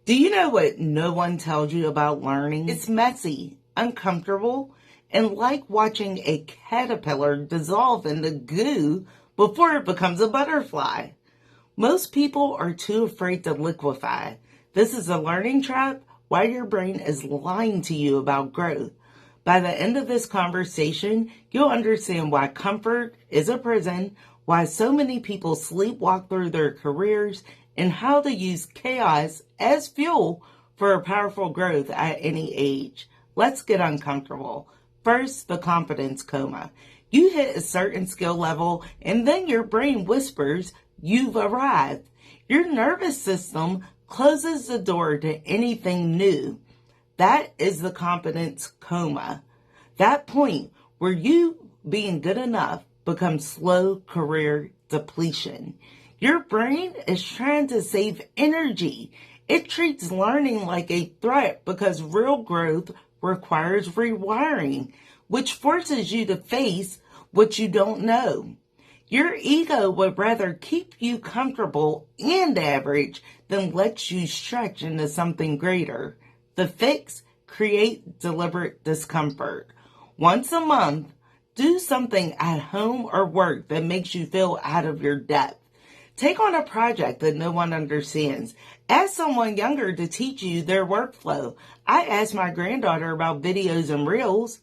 Do you know what no one tells you about learning? It's messy, uncomfortable, and like watching a caterpillar dissolve into goo before it becomes a butterfly. Most people are too afraid to liquefy. This is a learning trap why your brain is lying to you about growth. By the end of this conversation, you'll understand why comfort is a prison, why so many people sleepwalk through their careers, and how to use chaos as fuel for a powerful growth at any age. Let's get uncomfortable. First, the competence coma. You hit a certain skill level and then your brain whispers, you've arrived. Your nervous system closes the door to anything new. That is the competence coma. That point where you being good enough becomes slow career depletion. Your brain is trying to save energy. It treats learning like a threat because real growth requires rewiring, which forces you to face what you don't know. Your ego would rather keep you comfortable and average than let you stretch into something greater. The fix: create deliberate discomfort. Once a month, do something at home or work that makes you feel out of your depth. Take on a project that no one understands. Ask someone younger to teach you their workflow. I asked my granddaughter about videos and reels.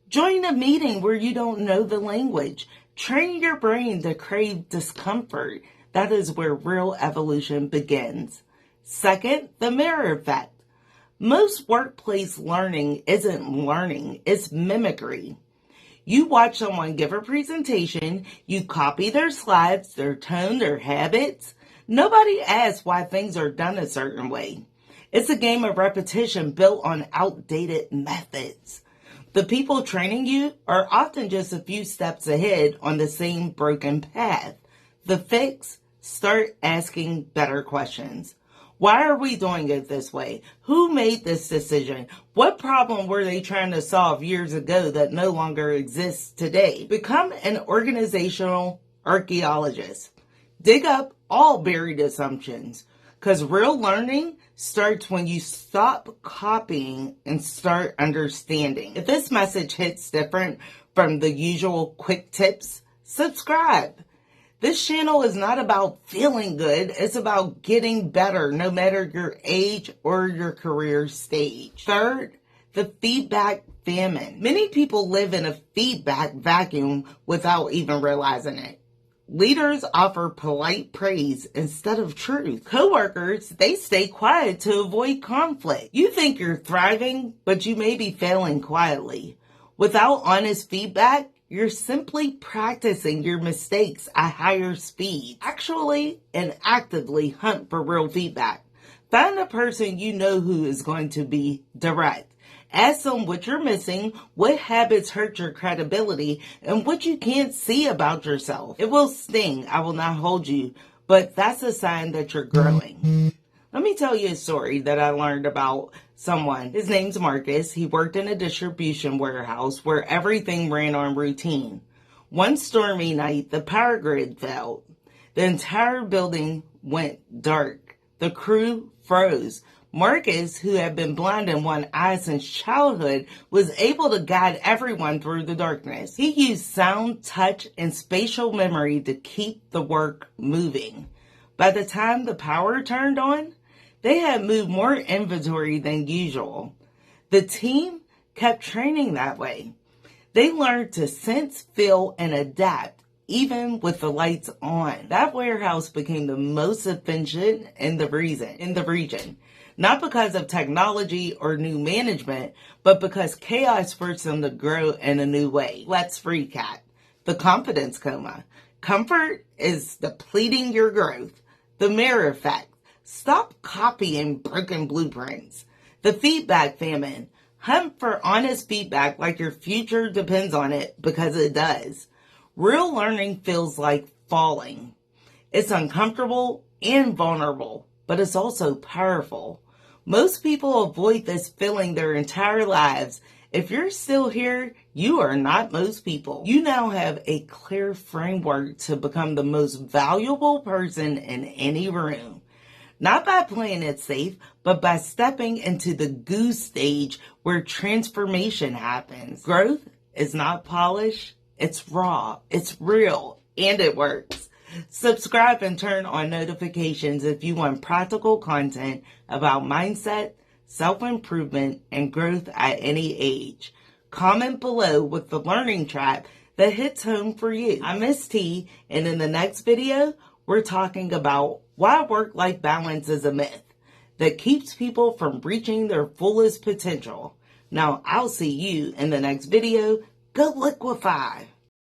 Join a meeting where you don't know the language. Train your brain to crave discomfort. That is where real evolution begins. Second, the mirror effect. Most workplace learning isn't learning, it's mimicry. You watch someone give a presentation, you copy their slides, their tone, their habits. Nobody asks why things are done a certain way. It's a game of repetition built on outdated methods. The people training you are often just a few steps ahead on the same broken path. The fix: start asking better questions. Why are we doing it this way? Who made this decision? What problem were they trying to solve years ago that no longer exists today? Become an organizational archaeologist. Dig up all buried assumptions, because real learning starts when you stop copying and start understanding. If this message hits different from the usual quick tips, subscribe. This channel is not about feeling good. It's about getting better, no matter your age or your career stage. Third, the feedback famine. Many people live in a feedback vacuum without even realizing it. Leaders offer polite praise instead of truth. Coworkers, they stay quiet to avoid conflict. You think you're thriving, but you may be failing quietly. Without honest feedback, you're simply practicing your mistakes at higher speeds. Actually and actively hunt for real feedback. Find a person you know who is going to be direct. Ask them what you're missing, what habits hurt your credibility, and what you can't see about yourself. It will sting, I will not hold you, but that's a sign that you're growing. Let me tell you a story that I learned about someone. His name's Marcus. He worked in a distribution warehouse where everything ran on routine. One stormy night, the power grid failed. The entire building went dark. The crew froze. Marcus, who had been blind in one eye since childhood, was able to guide everyone through the darkness. He used sound, touch, and spatial memory to keep the work moving. By the time the power turned on, they had moved more inventory than usual. The team kept training that way. They learned to sense, feel, and adapt, even with the lights on. That warehouse became the most efficient in the region. Not because of technology or new management, but because chaos forced them to grow in a new way. Let's recap. The competence coma. Comfort is depleting your growth. The mirror effect. Stop copying broken blueprints. The feedback famine. Hunt for honest feedback like your future depends on it, because it does. Real learning feels like falling. It's uncomfortable and vulnerable, but it's also powerful. Most people avoid this feeling their entire lives. If you're still here, you are not most people. You now have a clear framework to become the most valuable person in any room. Not by playing it safe, but by stepping into the goo stage where transformation happens. Growth is not polished, it's raw, it's real, and it works. Subscribe and turn on notifications if you want practical content about mindset, self-improvement, and growth at any age. Comment below with the learning trap that hits home for you. I'm Myss T, and in the next video, we're talking about why work-life balance is a myth that keeps people from reaching their fullest potential. Now, I'll see you in the next video. Go liquefy!